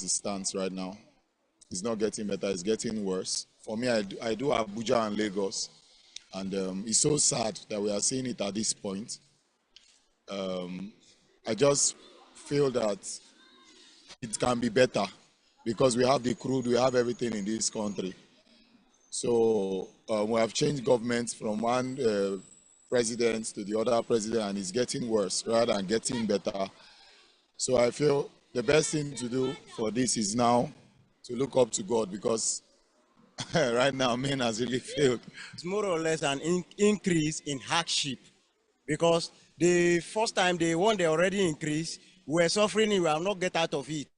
it stands right now. It's not getting better, it's getting worse. For me, I do Abuja and Lagos, and it's so sad that we are seeing it at this point. I just feel that it can be better because we have the crude, we have everything in this country. So we have changed governments from one president to the other president, and it's getting worse rather than getting better. So I feel the best thing to do for this is now to look up to God, because right now men has really failed. It's more or less an increase in hardship, because the first time they already increased, we were suffering, we will not get out of it.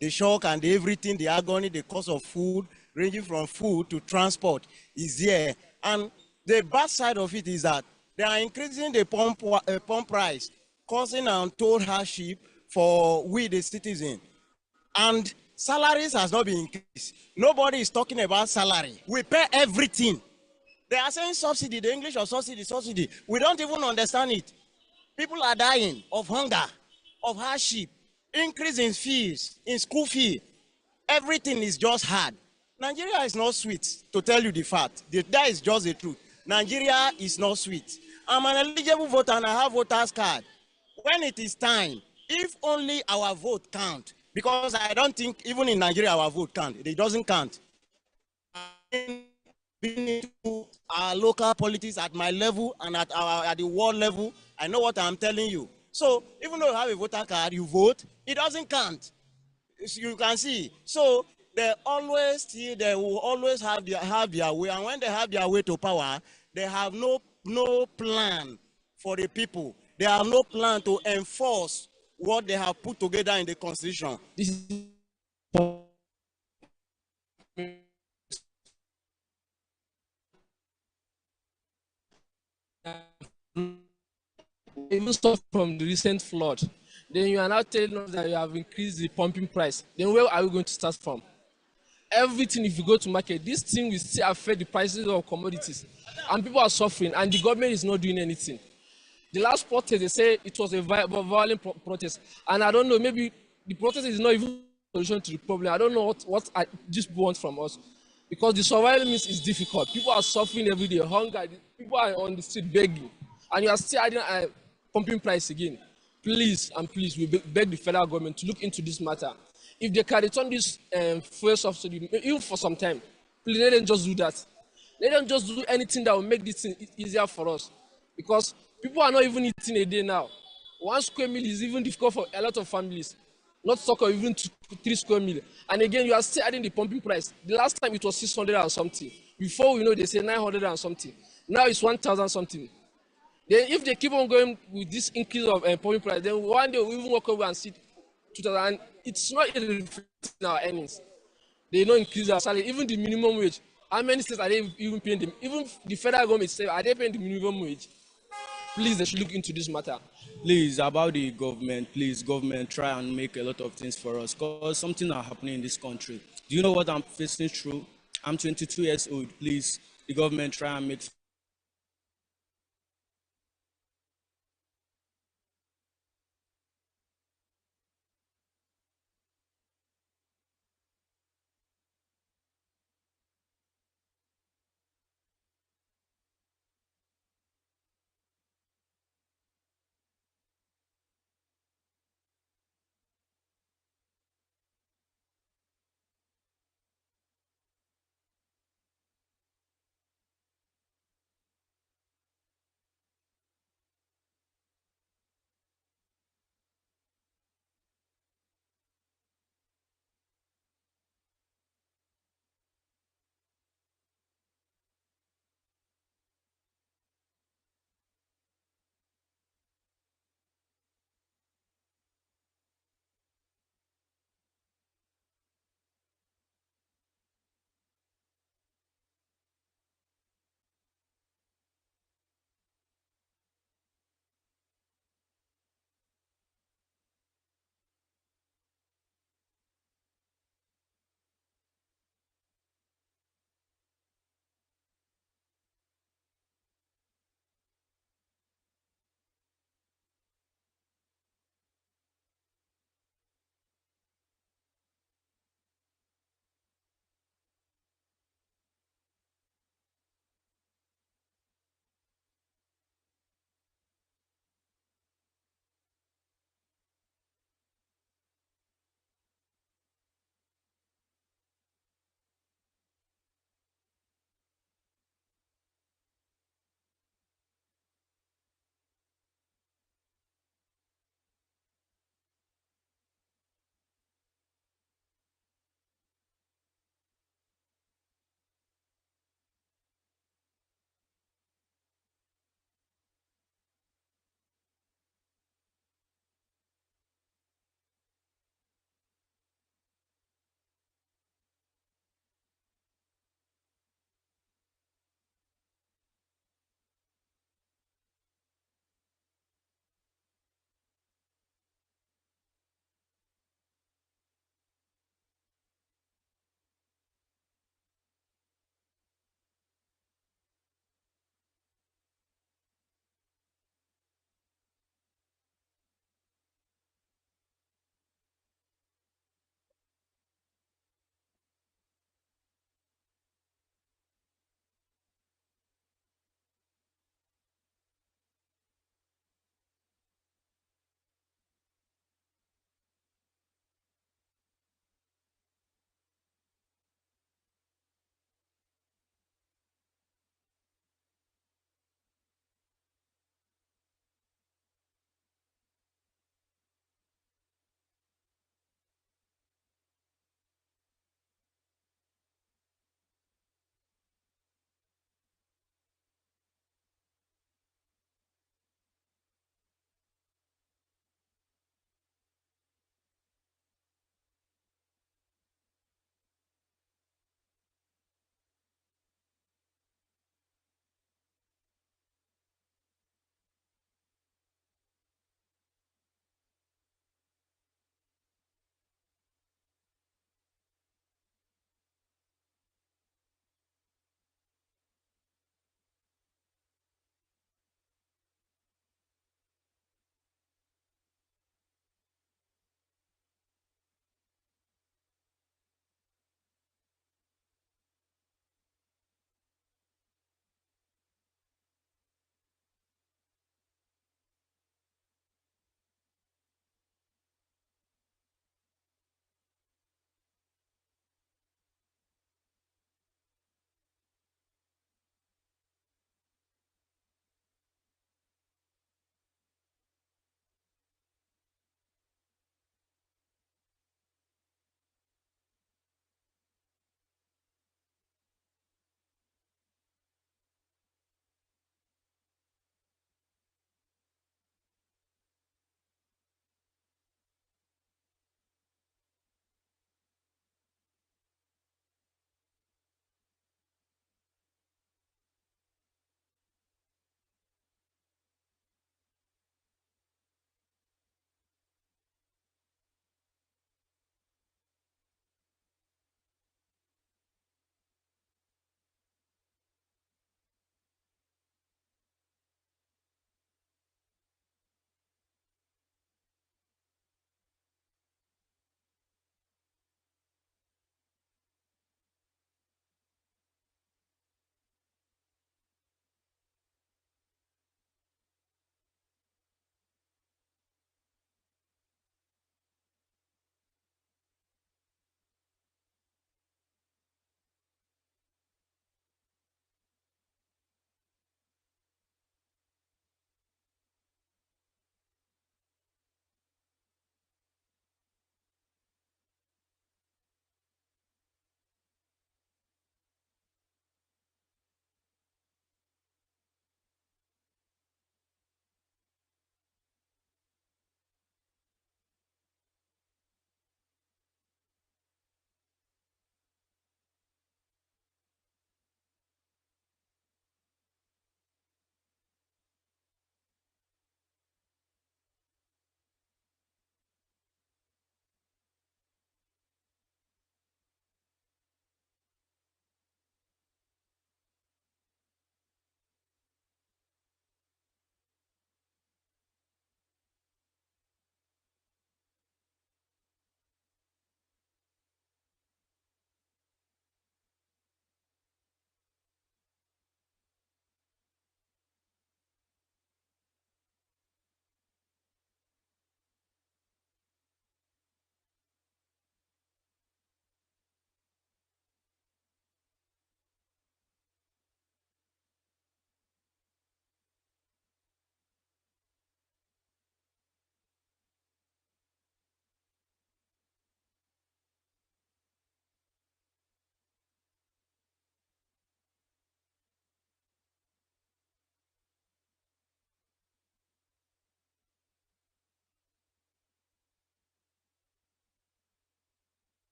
The shock and everything, the agony, the cost of food, ranging from food to transport is here. And the bad side of it is that they are increasing the pump price, causing untold hardship for we, the citizen. And salaries has not been increased. Nobody is talking about salary. We pay everything. They are saying subsidy, the English of subsidy, subsidy. We don't even understand it. People are dying of hunger, of hardship, increase in fees, in school fee. Everything is just hard. Nigeria is not sweet, to tell you the fact. That is just the truth. Nigeria is not sweet. I'm an eligible voter and I have voter's card. When it is time, if only our vote count, because I don't think even in Nigeria our vote count, it doesn't count. Being into our local politics at my level and at the world level, I know what I'm telling you. So even though you have a voter card, you vote, it doesn't count. You can see. So they will always have their way, and when they have their way to power, they have no plan for the people. They have no plan to enforce what they have put together in the constitution. This is even start from the recent flood. Then you are now telling us that you have increased the pumping price. Then where are we going to start from? Everything, if you go to market, this thing will still affect the prices of commodities. And people are suffering, and the government is not doing anything. The last protest, they say it was a violent protest. And I don't know, maybe the protest is not even a solution to the problem. I don't know what this want from us. Because the survival means is difficult. People are suffering every day, hunger. People are on the street begging. And you are still adding a pumping price again. Please and please, we beg the federal government to look into this matter. If they can return this fuel subsidy, even for some time, please let them just do that. Let them just do anything that will make this thing easier for us. Because people are not even eating a day now. 1 square meal is even difficult for a lot of families. Not talk of even 3 square meal. And again, you are still adding the pumping price. The last time it was 600 and something. Before we know, they say 900 and something. Now it's 1,000 something. Then if they keep on going with this increase of pumping price, then one day we'll even walk over and see 2,000. And it's not even reflecting our earnings. They don't increase our salary, even the minimum wage. How many states are they even paying them? Even the federal government itself, are they paying the minimum wage? Please, they should look into this matter. Please, about the government, please, government, try and make a lot of things for us, because something are happening in this country. Do you know what I'm facing through? I'm 22 years old. Please, the government, try and make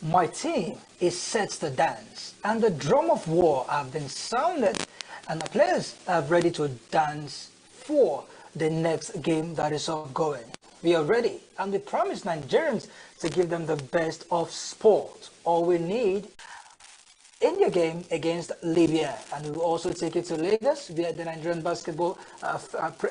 My team is set to dance, and the drum of war have been sounded, and the players are ready to dance for the next game that is ongoing. We are ready, and we promise Nigerians to give them the best of sport. All we need India game against Libya, and we will also take it to Lagos, where the Nigerian Basketball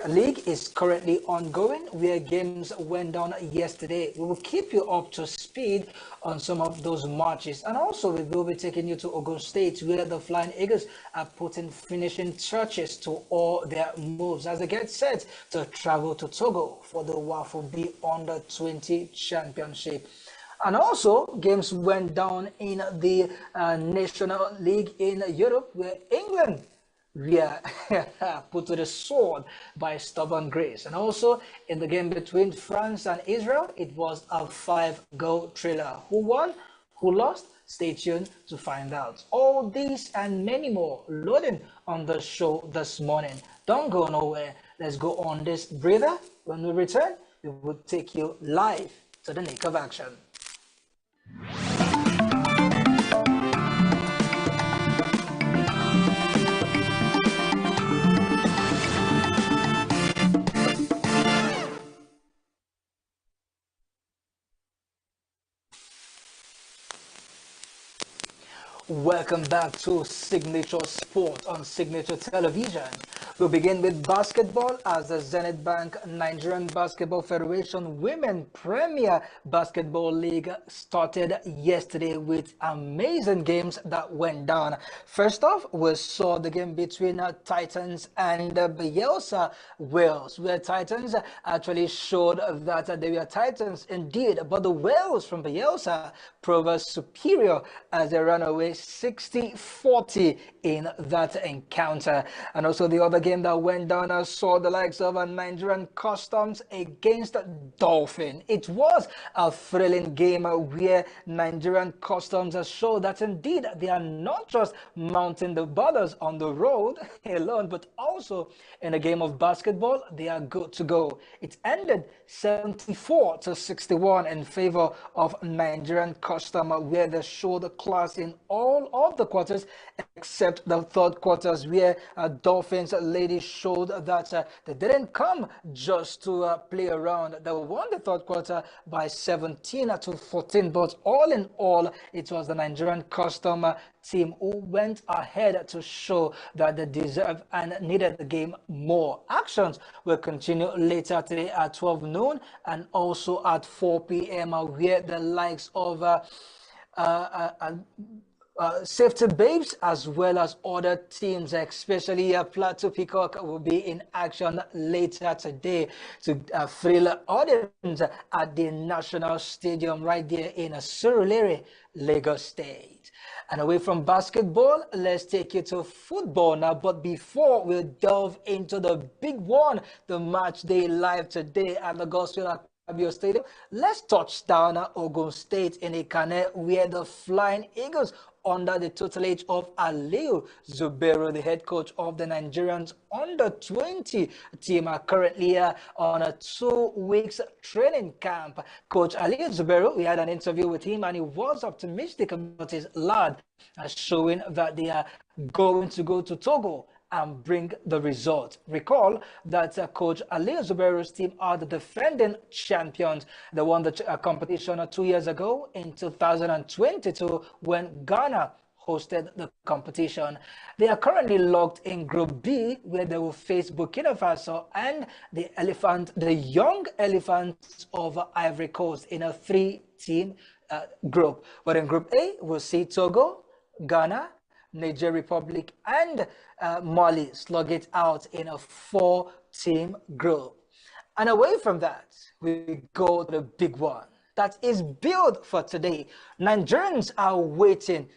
League is currently ongoing, where games went down yesterday. We will keep you up to speed on some of those matches, and also we will be taking you to Ogun State, where the Flying Eagles are putting finishing touches to all their moves as they get set to travel to Togo for the WAFU B Under 20 Championship. And also, games went down in the National League in Europe, where England were put to the sword by stubborn grace. And also, in the game between France and Israel, it was a 5-goal thriller. Who won? Who lost? Stay tuned to find out. All these and many more loading on the show this morning. Don't go nowhere. Let's go on this breather. When we return, we will take you live to the nick of action. Welcome back to Signature Sport on Signature Television. We'll begin with basketball as the Zenith Bank Nigerian Basketball Federation Women Premier Basketball League started yesterday with amazing games that went down. First off, we saw the game between Titans and Bielsa Wales, where Titans actually showed that they were Titans indeed, but the Wales from Bielsa proved superior as they ran away 60-40 in that encounter. And also the other game that went down saw the likes of Nigerian Customs against Dolphin. It was a thrilling game where Nigerian Customs showed that indeed they are not just mounting the borders on the road alone, but also in a game of basketball, they are good to go. It ended 74-61 in favor of Nigerian Customs, where they showed class in all of the quarters except the third quarters, where Dolphins ladies showed that they didn't come just to play around. They won the third quarter by 17-14, but all in all, it was the Nigerian Custom team who went ahead to show that they deserve and needed the game more. Actions will continue later today at 12 noon and also at 4 p.m. Where the likes of Safety Babes as well as other teams, especially Plateau Peacock, will be in action later today to thrill audience at the National Stadium right there in Surulere, Lagos State. And away from basketball, let's take you to football now. But before we delve into the big one, the match day live today at the Gospel Stadium, let's touch down at Ogun State in Ikane, where the Flying Eagles, under the tutelage of Aliyu Zubero, the head coach of the Nigerians under-20 team, are currently on a 2 weeks training camp. Coach Aliyu Zubero, we had an interview with him and he was optimistic about his lad, showing that they are going to go to Togo and bring the result. Recall that Coach Aliyu Zubero's team are the defending champions. They won the competition 2 years ago in 2022 when Ghana hosted the competition. They are currently locked in Group B, where they will face Burkina Faso and the Young Elephants of Ivory Coast in a 3-team group. But in Group A, we'll see Togo, Ghana, Niger Republic, and Mali slug it out in a 4-team group. And away from that, we go to the big one that is built for today. Nigerians are waiting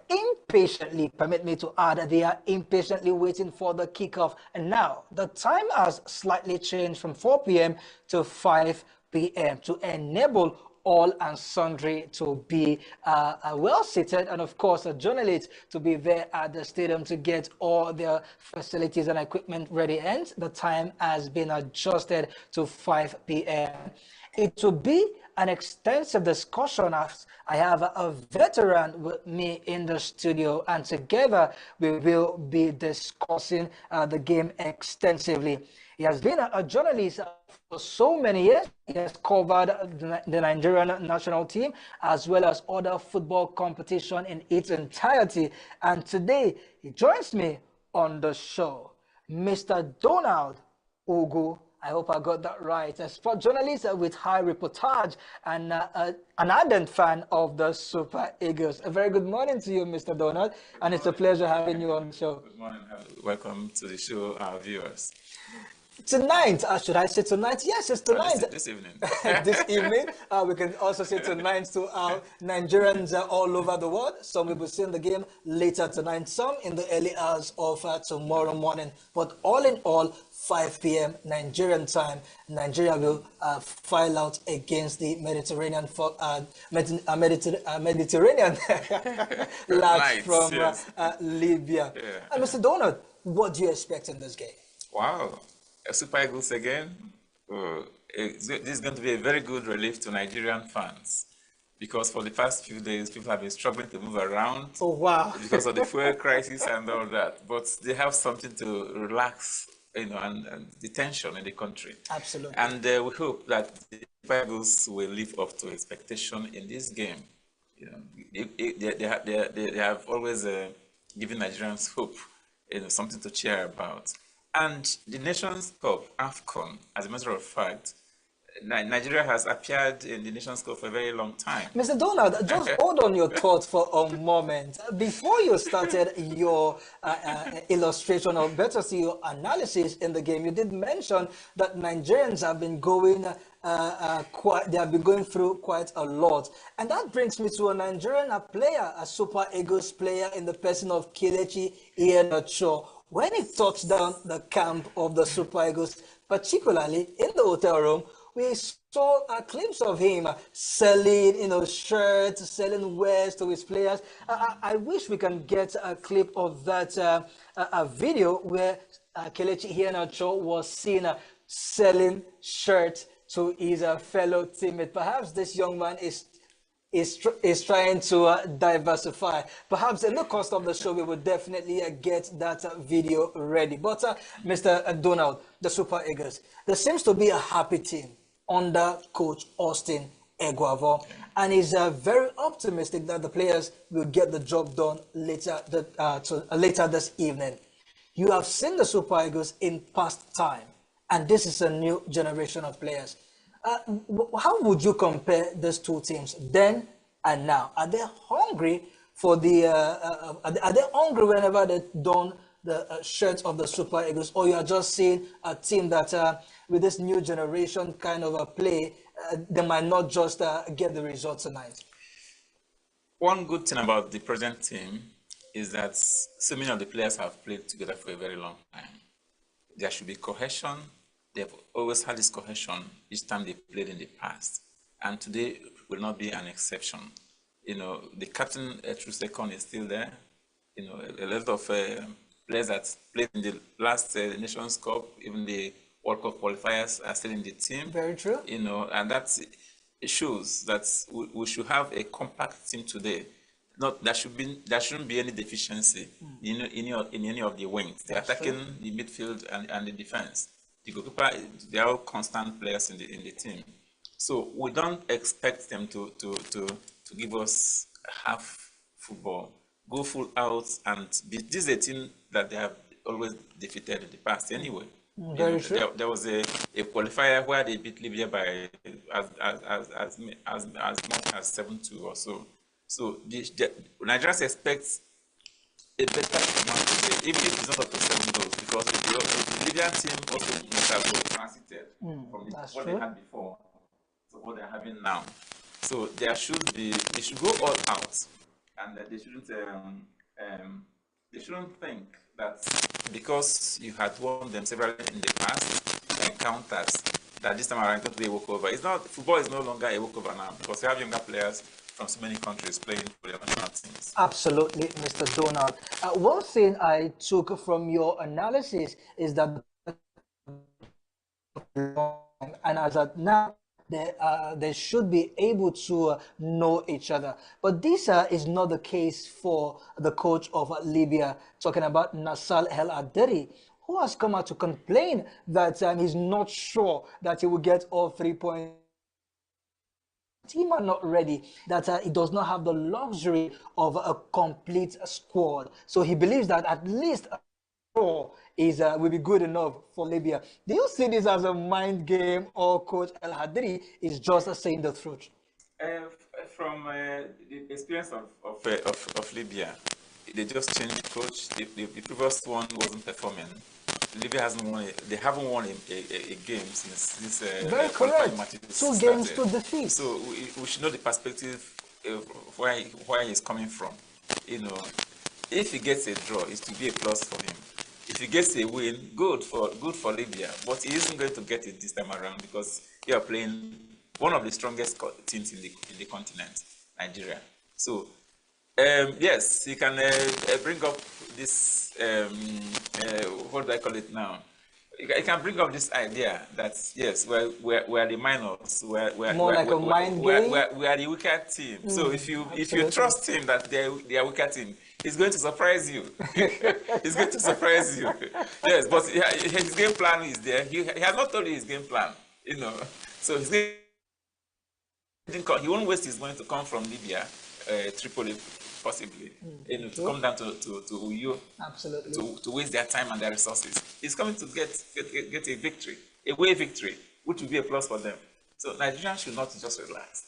impatiently, permit me to add, they are impatiently waiting for the kickoff. And now the time has slightly changed from 4 p.m. to 5 p.m. to enable all and sundry to be well seated, and of course journalists to be there at the stadium to get all their facilities and equipment ready. And the time has been adjusted to 5 p.m. It will be an extensive discussion. As I have a veteran with me in the studio, and together we will be discussing the game extensively. He has been a journalist for so many years. He has covered the Nigerian national team as well as other football competition in its entirety. And today he joins me on the show, Mr. Donald ENUGU. I hope I got that right. A sport journalist with high reportage and an ardent fan of the Super Eagles. A very good morning to you, Mr. Donald, and it's a pleasure having you on the show. Good morning. Welcome to the show, our viewers. Tonight, should I say tonight? Yes, it's tonight. This evening. This evening. We can also say tonight to our Nigerians all over the world. Some will be seeing the game later tonight, some in the early hours of tomorrow morning. But all in all, 5 p.m. Nigerian time, Nigeria will file out against the Mediterranean lads from Libya. Yeah. And Mr. Donald, what do you expect in this game? Wow. Super Eagles again. This is going to be a very good relief to Nigerian fans because for the past few days, people have been struggling to move around. Oh, wow. Because of the fuel crisis and all that. But they have something to relax, and the tension in the country. Absolutely. And we hope that the Super Eagles will live up to expectation in this game. They have always given Nigerians hope, something to cheer about. And the Nations Cup, AFCON, as a matter of fact, Nigeria has appeared in the Nations Cup for a very long time. Mr. Donald, just hold on your thoughts for a moment. Before you started your illustration, or better see your analysis in the game, you did mention that Nigerians have been going through quite a lot. And that brings me to a Nigerian player, a Super Eagles player in the person of Kelechi Iheanacho. When he touched down the camp of the Super Eagles, particularly in the hotel room, we saw a glimpse of him selling, shirts, selling wares to his players. I wish we can get a clip of that a video where Kelechi Iheanacho was seen selling shirts to his fellow teammate. Perhaps this young man is trying to diversify. Perhaps in the course of the show, we will definitely get that video ready. But Mr. Donald, the Super Eagles, there seems to be a happy team under Coach Austin Eguavoen, and he's very optimistic that the players will get the job done later this evening. You have seen the Super Eagles in past time, and this is a new generation of players. How would you compare these two teams then and now? Are they hungry for the? Are they hungry whenever they don the shirts of the Super Eagles, or you are just seeing a team that, with this new generation kind of a play, they might not just get the result tonight? One good thing about the present team is that so many of the players have played together for a very long time. There should be cohesion. They've always had this cohesion each time they played in the past. And today will not be an exception. The captain, Trusecon, is still there. A lot of players that played in the last Nations Cup, even the World Cup qualifiers, are still in the team. Very true. And it shows that we should have a compact team today. There shouldn't be any deficiency in any of the wings. The attacking, the midfield, and the defense. The goalkeeper, they are all constant players in the team. So we don't expect them to give us half football, go full out, and this is a team that they have always defeated in the past anyway. Very true. There was a qualifier where they beat Libya by as much as 7-2 or so. So Nigerians expect a better performance today, even if it's not up to 7 goals, because the Libyan team also must have transited from what they had before to what they're having now. So they should go all out, and they shouldn't think that because you had won them several in the past encounters that this time around it's going to be a walkover. Football is no longer a walkover now because you have younger players from so many countries playing for their national teams. Absolutely, Mr. Donald. One thing I took from your analysis is that, and as of now, they should be able to know each other. But this is not the case for the coach of Libya, talking about Nassal El Aderi, who has come out to complain that he's not sure that he will get all 3 points. Team are not ready, that it does not have the luxury of a complete squad. So he believes that at least a draw is will be good enough for Libya. Do you see this as a mind game, or Coach El Hadri is just saying the truth? From the experience of Libya, they just changed coach. The previous one wasn't performing. Libya hasn't won. They haven't won a game since this. Very correct. 2 games to defeat. So we should know the perspective of where he's coming from. You know, if he gets a draw, it's to be a plus for him. If he gets a win, good for Libya. But he isn't going to get it this time around because you are playing one of the strongest teams in the continent, Nigeria. So yes, he can bring up this. What do I call it now? He can bring up this idea that yes, we're the minors. We are the weaker team. So if you trust him that they are weaker team, he's going to surprise you. He's going to surprise you. Yes, but his game plan is there. He has not told you his game plan. You know, so he won't waste his money to come from Libya, Tripoli, possibly, to come down to Uyo, absolutely, to waste their time and their resources. He's coming to get a victory, a away victory, which will be a plus for them. So Nigerians should not just relax.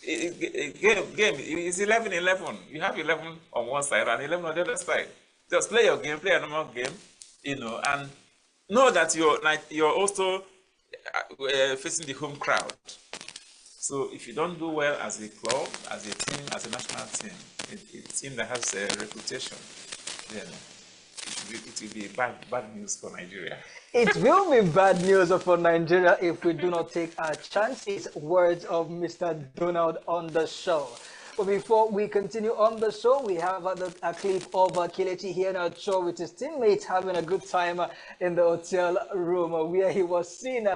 Game is 11-11. You have 11 on one side and 11 on the other side. Just play your game, play a normal game, and know that you're also facing the home crowd. So if you don't do well as a club, as a team, as a national team, a team that has a reputation, then it will be bad news for Nigeria. It will be bad news for Nigeria if we do not take our chances. Words of Mr. Donald on the show. But before we continue on the show, we have a clip of Kelechi here in our show with his teammates having a good time in the hotel room where he was seen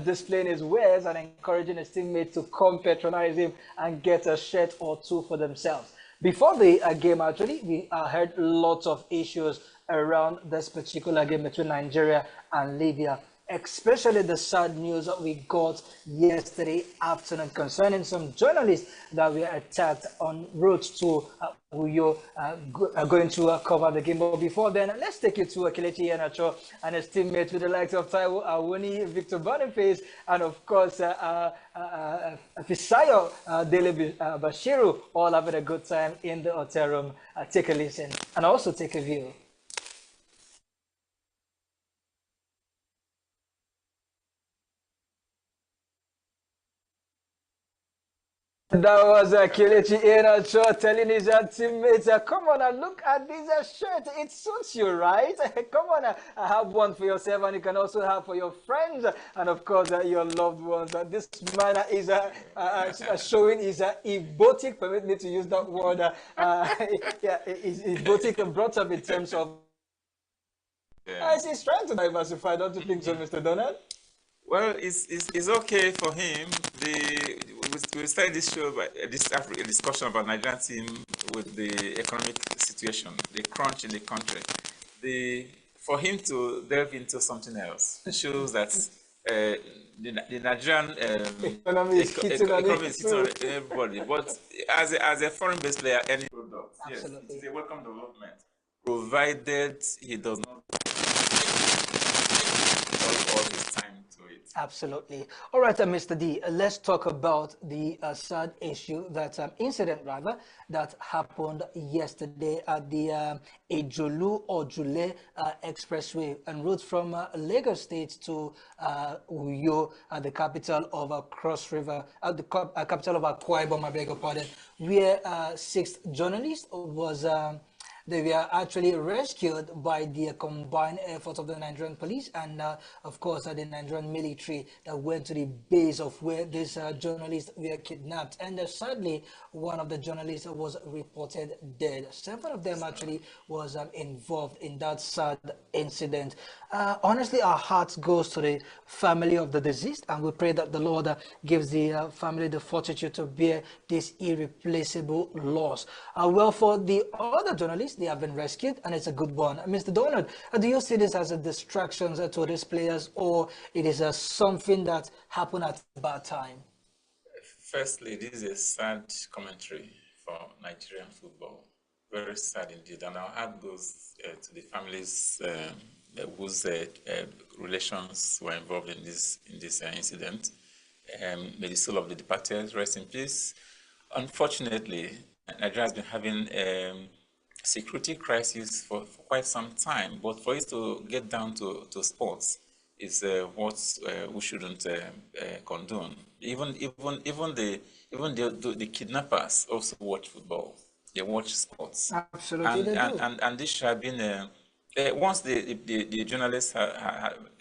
displaying his wares and encouraging his teammates to come patronize him and get a shirt or two for themselves. Before the game, actually, we heard lots of issues around this particular game between Nigeria and Libya, especially the sad news that we got yesterday afternoon concerning some journalists that were attacked en route to Uyo, going to cover the game. But before then, let's take you to Kelechi Iheanacho and his teammates with the likes of Taiwo Awoni, Victor Boniface, and of course Fisayo Dele Bashiru, all having a good time in the hotel room. Take a listen and also take a view. That was Kelechi Iheanacho telling his teammates, come on and look at this shirt. It suits you, right? Come on, have one for yourself and you can also have for your friends and, of course, your loved ones. This man is showing his erotic, permit me to use that word, erotic brought up in terms of... He's trying to diversify, don't you think so, Mr. Donald? Well, it's okay for him. We started this show by a discussion about Nigerian team with the economic situation, the crunch in the country. For him to delve into something else shows that the Nigerian economy is hitting on everybody. But as a foreign-based player, any product, yes, it's a welcome development, provided he does not all his time. Absolutely. All right, Mr. D, let's talk about the sad issue, incident rather, that happened yesterday at the Ejolu-Ojule Expressway en route from Lagos State to Uyo, the capital of Cross River, the capital of Akwa Ibom, I beg your pardon, where 6 journalists was They were actually rescued by the combined efforts of the Nigerian police and, of course, the Nigerian military that went to the base of where these journalists were kidnapped. And sadly, one of the journalists was reported dead. 7 of them actually was involved in that sad incident. Honestly, our heart goes to the family of the deceased, and we pray that the Lord gives the family the fortitude to bear this irreplaceable loss. Well, for the other journalists, they have been rescued, and it's a good one. Mr. Donald, do you see this as a distraction to these players, or it is something that happened at a bad time? Firstly, this is a sad commentary for Nigerian football. Very sad indeed. And our heart goes to the families whose relations were involved in this incident. May the soul of the departed rest in peace. Unfortunately, Nigeria has been having security crisis for quite some time, but for it to get down to sports is what we shouldn't condone. Even the kidnappers also watch football. They watch sports. Absolutely, they do. And this should have been once the journalists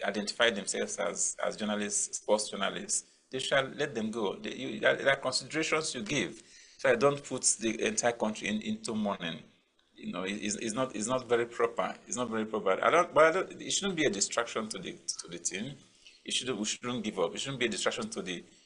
identified themselves as journalists, sports journalists, they shall let them go. There are considerations you give. So I don't put the entire country into mourning. You know, it's not very proper. It's not very proper. It shouldn't be a distraction to the team. We shouldn't give up. It shouldn't be a distraction to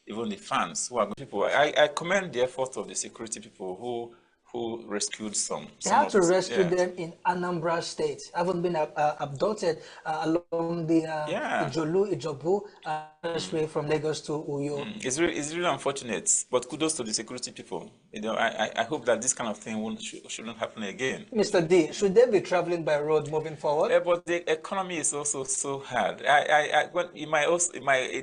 even the fans who are people. I commend the efforts of the security people who rescued some. They had to rescue them in Anambra State. Haven't been abducted along the Ijobu expressway from Lagos to Uyo. It's really unfortunate, but kudos to the security people. You know, I hope that this kind of thing shouldn't happen again. Mr. D, should they be traveling by road moving forward? But the economy is also so hard. In my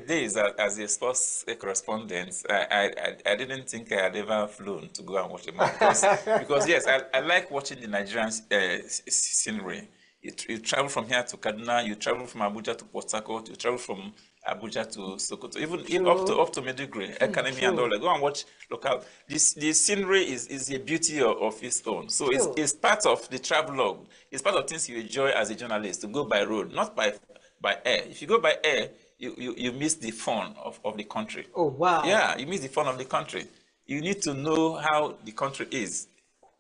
days as a sports correspondent, I didn't think I had ever flown to go and watch a match because yes, I like watching the Nigerian scenery. You travel from here to Kaduna, you travel from Abuja to Port Harcourt, you travel from Abuja to Sokoto, even up to Maiduguri, Academy and all that. Go and watch local. The scenery is a beauty of its own. So it's part of the travelogue. It's part of things you enjoy as a journalist to go by road, not by air. If you go by air, you miss the fun of the country. Oh wow! Yeah, you miss the fun of the country. You need to know how the country is.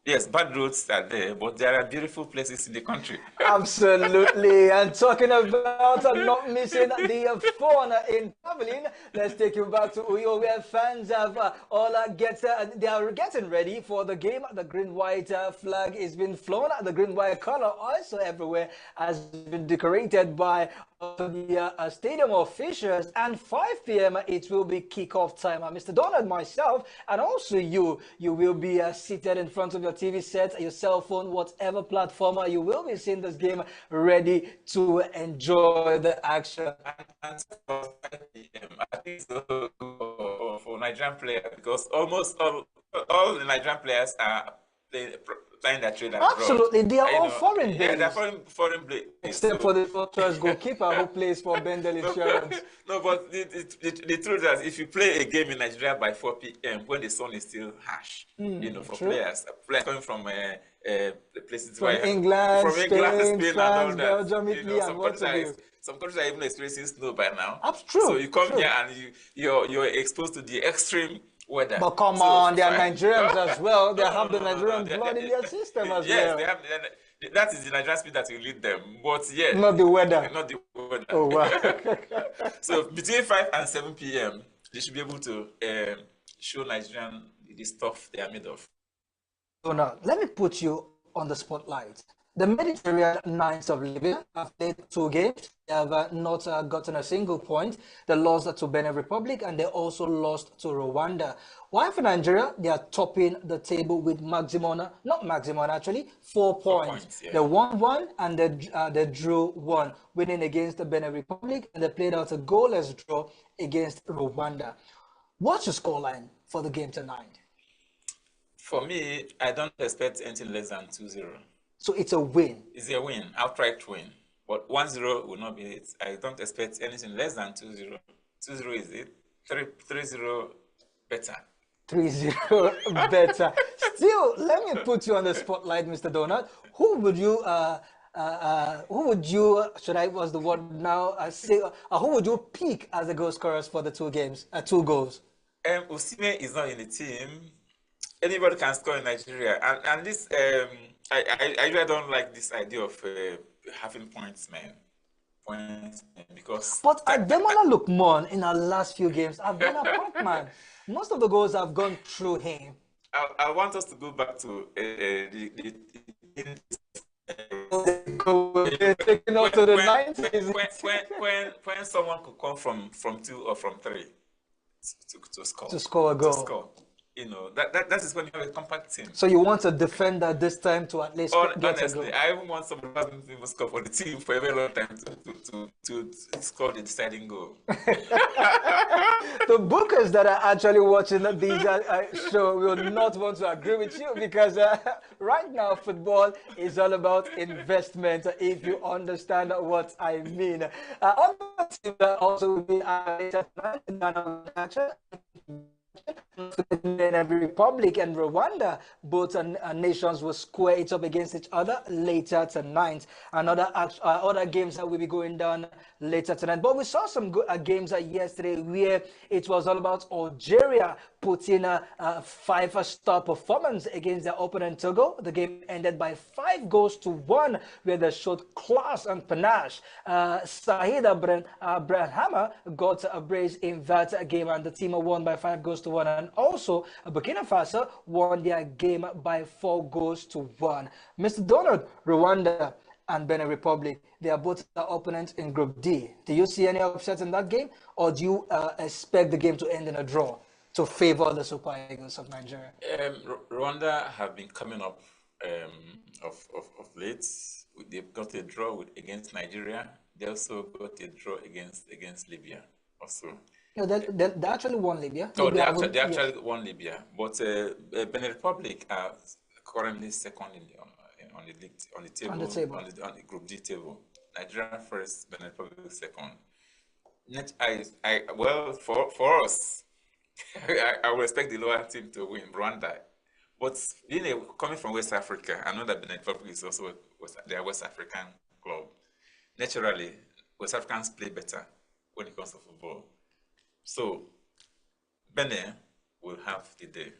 Yes, bad roads are there, but there are beautiful places in the country. Absolutely. And talking about not missing the fun in traveling, let's take you back to Uyo, where fans have they are getting ready for the game. The green-white flag is being flown. The green-white color also everywhere has been decorated by the stadium officials, and 5 p.m. it will be kickoff time. Mr. Donald, myself, and also you will be seated in front of your TV set, your cell phone, whatever platform you will be seeing this game, ready to enjoy the action. And 5 p.m. I think so for Nigerian players, because almost all the Nigerian players are playing their trade abroad. Absolutely, they are all foreign based. Yeah, they're foreign based. Except for the first goalkeeper who plays for Bendel Insurance. No, but the truth is, if you play a game in Nigeria by 4 p.m. when the sun is still harsh, for players coming from places from England, Spain, Spain, France, and all that, Belgium, Italy, and what have you. Some countries are even experiencing snow by now. That's true. So you come here and you're exposed to the extreme weather. But come on, they are Nigerians as well. They have the Nigerian blood in their system as well. Yes, they have. That is the Nigerian spirit that will lead them. But yes, not the weather. Not the weather. Oh wow. So between 5 and 7 p.m., they should be able to show Nigerian the stuff they are made of. So now, let me put you on the spotlight. The Mediterranean Knights of Libya have played 2 games. They have not gotten a single point. They lost to Benin Republic, and they also lost to Rwanda. While for Nigeria, they are topping the table with 4 points. Yeah. They won 1 and they drew 1, winning against the Benin Republic, and they played out a goalless draw against Rwanda. What's your scoreline for the game tonight? For me, I don't expect anything less than 2-0. So it's a win. It's a win, outright win. But 1-0 will not be it. I don't expect anything less than 2-0. 2-0 is it. 3-0 better. 3-0 better. Still, let me put you on the spotlight, Mr. Donald. Who would you, should I was the word now, say, who would you pick as the goal scorers for the two games, two goals? Osimhen is not in the team. Anybody can score in Nigeria, and this I really don't like this idea of having points, man. Points, man, because But Ademola Lookman in our last few games have been a point man. Most of the goals have gone through him. I want us to go back to Taking up to the 90s. when someone could come from 2 or from 3 to score. To score a goal. To score. That is when you have a compact team. So you want a defender this time to at least get a goal? Honestly, I even want somebody who hasn't even scored for the team for a very long time to score the deciding goal. The bookers that are actually watching these show will not want to agree with you because right now football is all about investment, if you understand what I mean. Other teams that also will be every Republic and Rwanda, both nations will square it up against each other later tonight. Other games that will be going down later tonight. But we saw some good games yesterday where it was all about Algeria putting a 5-star performance against their opponent Togo. The game ended by 5-1, where they showed class and panache. Sahida Brahama got a brace in that game, and the team won by 5-1. And also, Burkina Faso won their game by 4-1. Mr. Donald, Rwanda and Benin Republic, they are both the opponents in Group D. Do you see any upsets in that game, or do you expect the game to end in a draw to favor the Super Eagles of Nigeria? Rwanda have been coming up of late. They've got a draw against Nigeria. They also got a draw against Libya also. No, they actually won Libya. Oh, they actually won Libya. But Benin Republic are currently second on the table, on the Group D table. Nigeria first, Benin Republic second. Well, for us, I would expect the lower team to win, Rwanda. But coming from West Africa, I know that Benin Republic is also a West African club. Naturally, West Africans play better when it comes to football. So, Benin will have the day.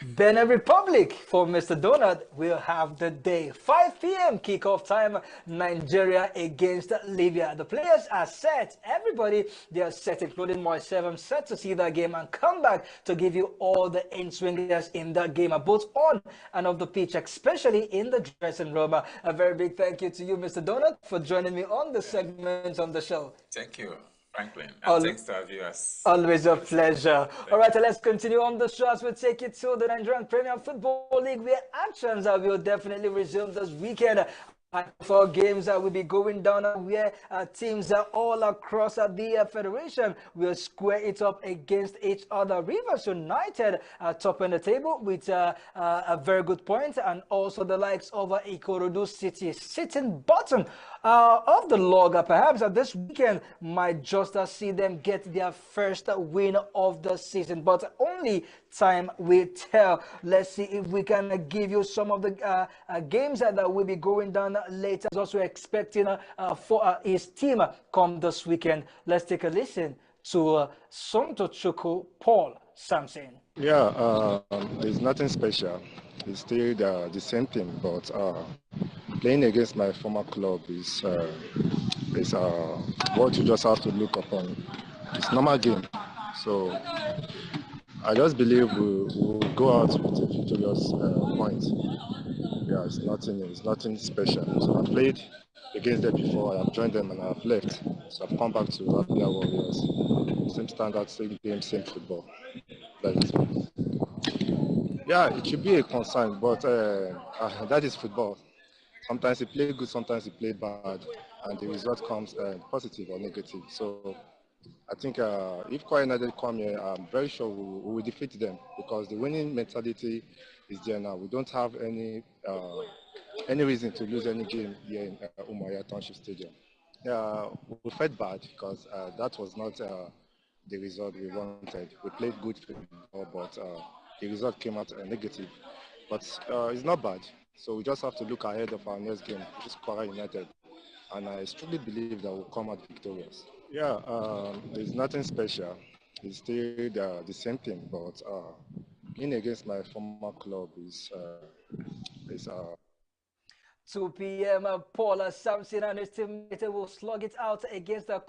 Benin Republic for Mr. Donald will have the day. 5 p.m. kickoff time, Nigeria against Libya. The players are set. Everybody, they are set, including myself. I'm set to see that game and come back to give you all the in-swingers in that game, both on and off the pitch, especially in the dressing room. A very big thank you to you, Mr. Donald, for joining me on the segment on the show. Thank you, Franklin, and thanks to our viewers. Always a pleasure. All right, let's continue on the show as we take it to the Nigerian Premier Football League, where actions will definitely resume this weekend. 4 games will be going down where teams all across the federation will square it up against each other. Rivers United top in the table with a very good point, and also the likes of Ikorodu City sitting bottom of the log. Perhaps this weekend might just see them get their first win of the season, but only time will tell. Let's see if we can give you some of the games that will be going down later. He's also expecting for his team come this weekend. Let's take a listen to Sontochukwu Paul Samson. Yeah, there's nothing special. It's still the same thing, but playing against my former club is what you just have to look upon. It's normal game, so I just believe we'll go out with a victorious point. Yeah, it's nothing special. So I've played against them before. I have joined them and I've left. So I've come back to Abia Warriors. Same standard, same game, same football. Yeah, it should be a concern, but that is football. Sometimes you play good, sometimes you play bad, and the result comes positive or negative. So I think if Kwara United come here, I'm very sure we will defeat them because the winning mentality is there now. We don't have any reason to lose any game here in Umuahia Township Stadium. We felt bad because that was not the result we wanted. We played good football, but the result came out negative. But it's not bad. So we just have to look ahead of our next game, which is Kwara United. And I strongly believe that we'll come out victorious. Yeah, there's nothing special. It's still the same thing, but playing against my former club is 2 p.m. Paula Sampson and his team will slug it out against the